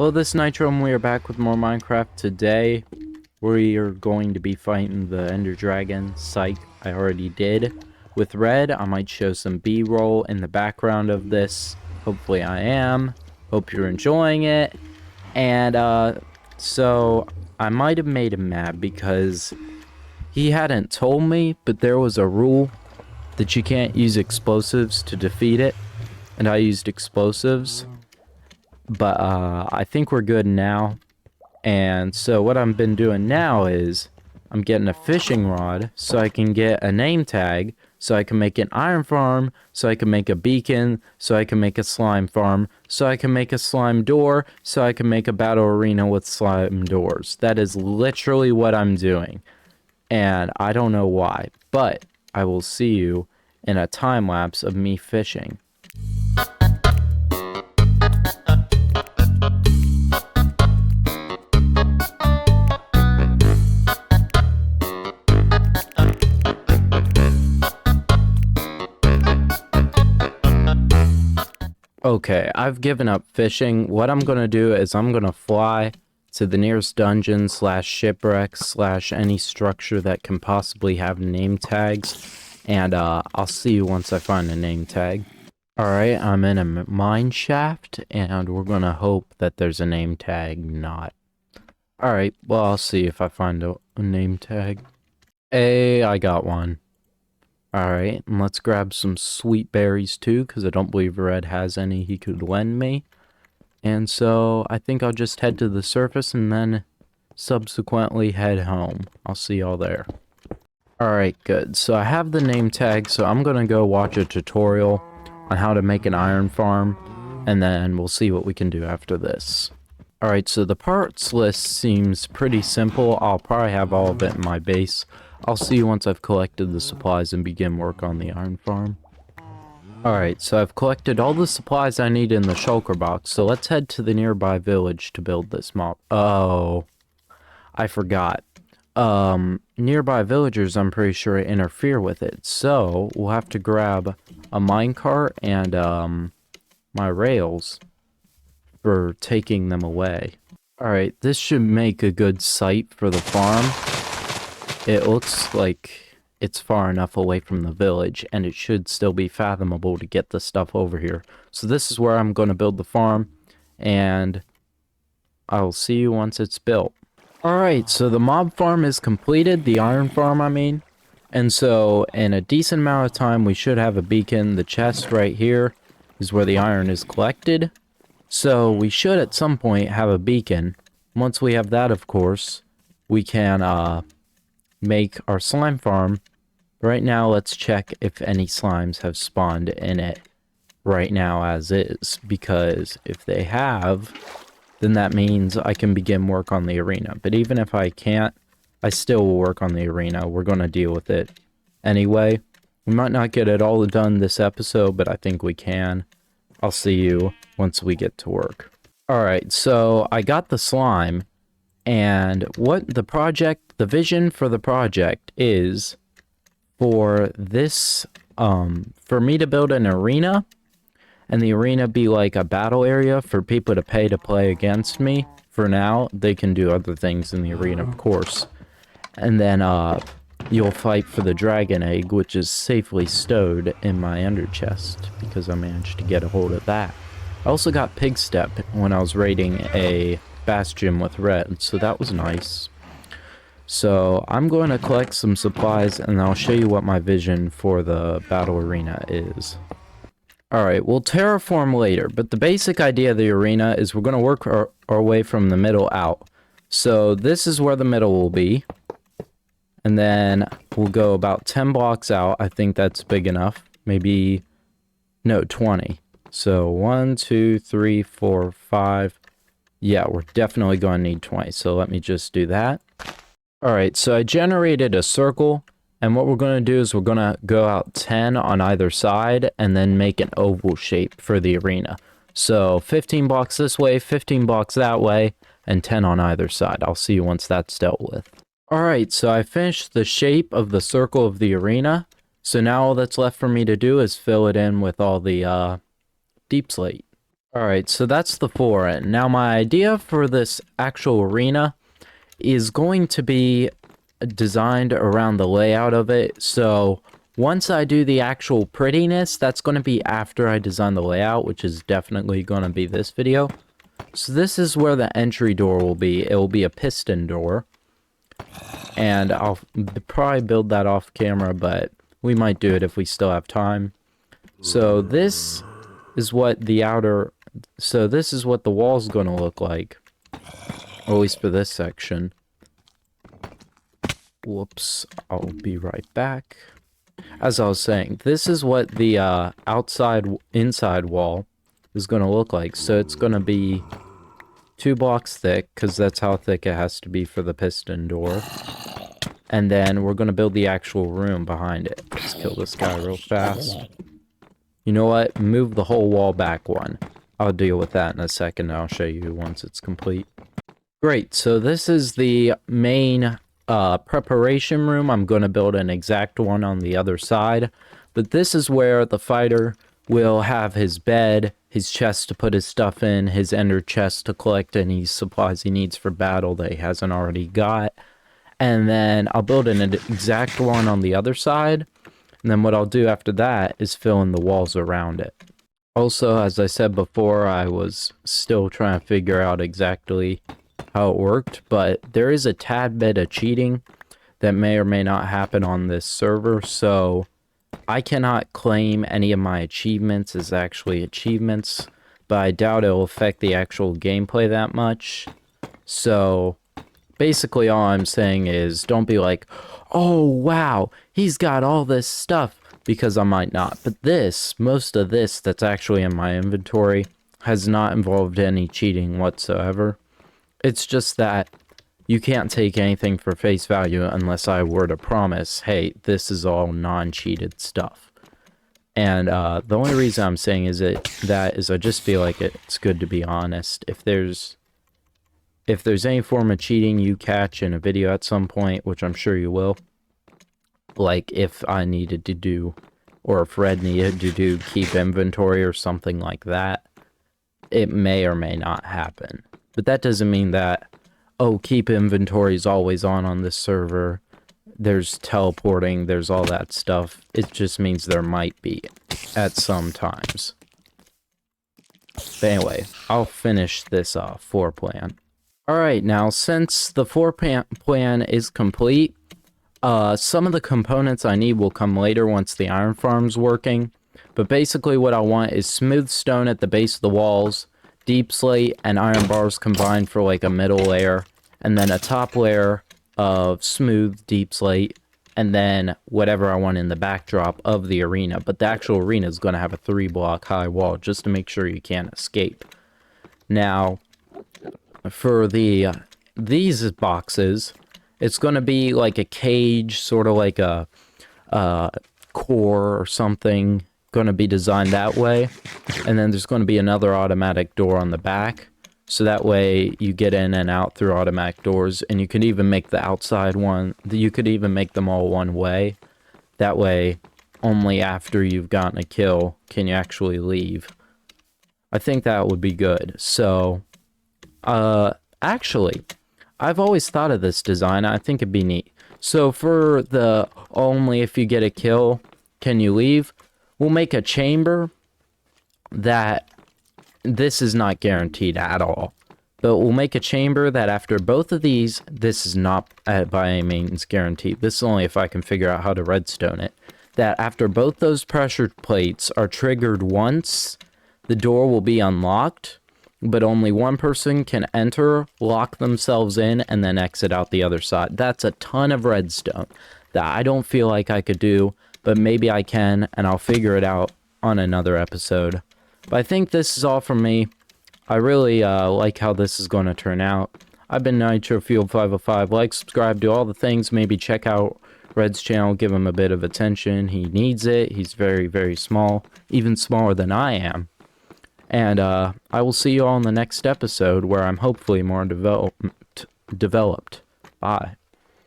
Hello, this is Nitro, and we are back with more Minecraft. Today, we are going to be fighting the Ender Dragon. Psych, I already did. With Red, I might show some B-roll in the background of this. Hopefully I am. Hope you're enjoying it. And, so, I might have made him mad because he hadn't told me, but there was a rule that you can't use explosives to defeat it. And I used explosives. But I think we're good now. And so what I've been doing now is I'm getting a fishing rod so I can get a name tag, so I can make an iron farm, so I can make a beacon, so I can make a slime farm, so I can make a slime door, so I can make a battle arena with slime doors. That is literally what I'm doing. And I don't know why, but I will see you in a time lapse of me fishing. Okay, I've given up fishing. What I'm going to do is I'm going to fly to the nearest dungeon / shipwreck / any structure that can possibly have name tags. And I'll see you once I find a name tag. Alright, I'm in a mine shaft, and we're going to hope that there's a name tag not. Alright, well, I'll see if I find a name tag. Hey, I got one. Alright, and let's grab some sweet berries too, because I don't believe Red has any he could lend me. And so, I think I'll just head to the surface and then subsequently head home. I'll see y'all there. Alright, good. So I have the name tag, so I'm gonna go watch a tutorial on how to make an iron farm, and then we'll see what we can do after this. Alright, so the parts list seems pretty simple. I'll probably have all of it in my base. I'll see you once I've collected the supplies and begin work on the iron farm. Alright, so I've collected all the supplies I need in the shulker box, so let's head to the nearby village to build this mob. Oh, I forgot. Nearby villagers, I'm pretty sure, interfere with it, so we'll have to grab a minecart and, my rails for taking them away. Alright, this should make a good site for the farm. It looks like it's far enough away from the village, and it should still be fathomable to get the stuff over here. So this is where I'm going to build the farm, and I'll see you once it's built. Alright, so the mob farm is completed, the iron farm I mean. And so in a decent amount of time we should have a beacon. The chest right here is where the iron is collected. So we should at some point have a beacon. Once we have that, of course, we can make our slime farm. Right now, let's check if any slimes have spawned in it right now as is, because if they have, then that means I can begin work on the arena. But even if I can't, I still will work on the arena. We're going to deal with it anyway. We might not get it all done this episode, but I think we can. I'll see you once we get to work. Alright, so I got the slime. And what the vision for the project is for this, for me to build an arena, and the arena be like a battle area for people to pay to play against me. For now, they can do other things in the arena, of course. And then, you'll fight for the dragon egg, which is safely stowed in my ender chest, because I managed to get a hold of that. I also got pig step when I was raiding a bastion with Red, so that was nice. So I'm going to collect some supplies and I'll show you what my vision for the battle arena is. Alright, we'll terraform later, but the basic idea of the arena is we're going to work our way from the middle out. So this is where the middle will be, and then we'll go about 10 blocks out. I think that's big enough. Maybe, no, 20. So 1, 2, 3, 4, 5. Yeah, we're definitely going to need 20, so let me just do that. Alright, so I generated a circle, and what we're going to do is we're going to go out 10 on either side, and then make an oval shape for the arena. So 15 blocks this way, 15 blocks that way, and 10 on either side. I'll see you once that's dealt with. Alright, so I finished the shape of the circle of the arena, so now all that's left for me to do is fill it in with all the deep slate. Alright, so that's the floor. Now my idea for this actual arena is going to be designed around the layout of it. So once I do the actual prettiness, that's going to be after I design the layout, which is definitely going to be this video. So this is where the entry door will be. It will be a piston door. And I'll probably build that off camera, but we might do it if we still have time. So this is what the outer... So this is what the wall's going to look like. Or at least for this section. Whoops, I'll be right back. As I was saying, this is what the inside wall is going to look like. So it's going to be 2 blocks thick, because that's how thick it has to be for the piston door. And then we're going to build the actual room behind it. Let's kill this guy real fast. You know what? Move the whole wall back one. I'll deal with that in a second. I'll show you once it's complete. Great, so this is the main preparation room. I'm going to build an exact one on the other side. But this is where the fighter will have his bed, his chest to put his stuff in, his ender chest to collect any supplies he needs for battle that he hasn't already got. And then I'll build an exact one on the other side. And then what I'll do after that is fill in the walls around it. Also, as I said before, I was still trying to figure out exactly how it worked, but there is a tad bit of cheating that may or may not happen on this server, so I cannot claim any of my achievements as actually achievements, but I doubt it'll affect the actual gameplay that much. So basically all I'm saying is don't be like, oh wow, he's got all this stuff, because I might not. But most of this that's actually in my inventory has not involved any cheating whatsoever. It's just that you can't take anything for face value unless I were to promise, hey, this is all non-cheated stuff. And the only reason I'm saying is I just feel like it's good to be honest. If there's any form of cheating you catch in a video at some point, which I'm sure you will, like if I needed to do, or if Red needed to do keep inventory or something like that, it may or may not happen. But that doesn't mean that, oh, keep inventory is always on this server, there's teleporting, there's all that stuff. It just means there might be at some times. But anyway, I'll finish this floor plan. Alright, now since the floor plan is complete, some of the components I need will come later once the iron farm's working. But basically what I want is smooth stone at the base of the walls, deep slate and iron bars combined for like a middle layer, and then a top layer of smooth deep slate, and then whatever I want in the backdrop of the arena. But the actual arena is going to have a 3-block high wall just to make sure you can't escape. Now, for these boxes, it's going to be like a cage, sort of like a core or something, going to be designed that way. And then there's going to be another automatic door on the back. So that way you get in and out through automatic doors. And you could even make the outside one, you could even make them all one way. That way, only after you've gotten a kill can you actually leave. I think that would be good. So, actually, I've always thought of this design. I think it'd be neat. So for the only if you get a kill can you leave, we'll make a chamber that this is not guaranteed at all. But we'll make a chamber that after both of these, this is not by any means guaranteed. This is only if I can figure out how to redstone it. That after both those pressure plates are triggered once, the door will be unlocked. But only one person can enter, lock themselves in, and then exit out the other side. That's a ton of redstone that I don't feel like I could do, but maybe I can, and I'll figure it out on another episode. But I think this is all from me. I really like how this is going to turn out. I've been NitroFuel505. Like, subscribe, do all the things. Maybe check out Red's channel, give him a bit of attention. He needs it. He's very, very small, even smaller than I am. And I will see you all in the next episode where I'm hopefully more developed. Bye.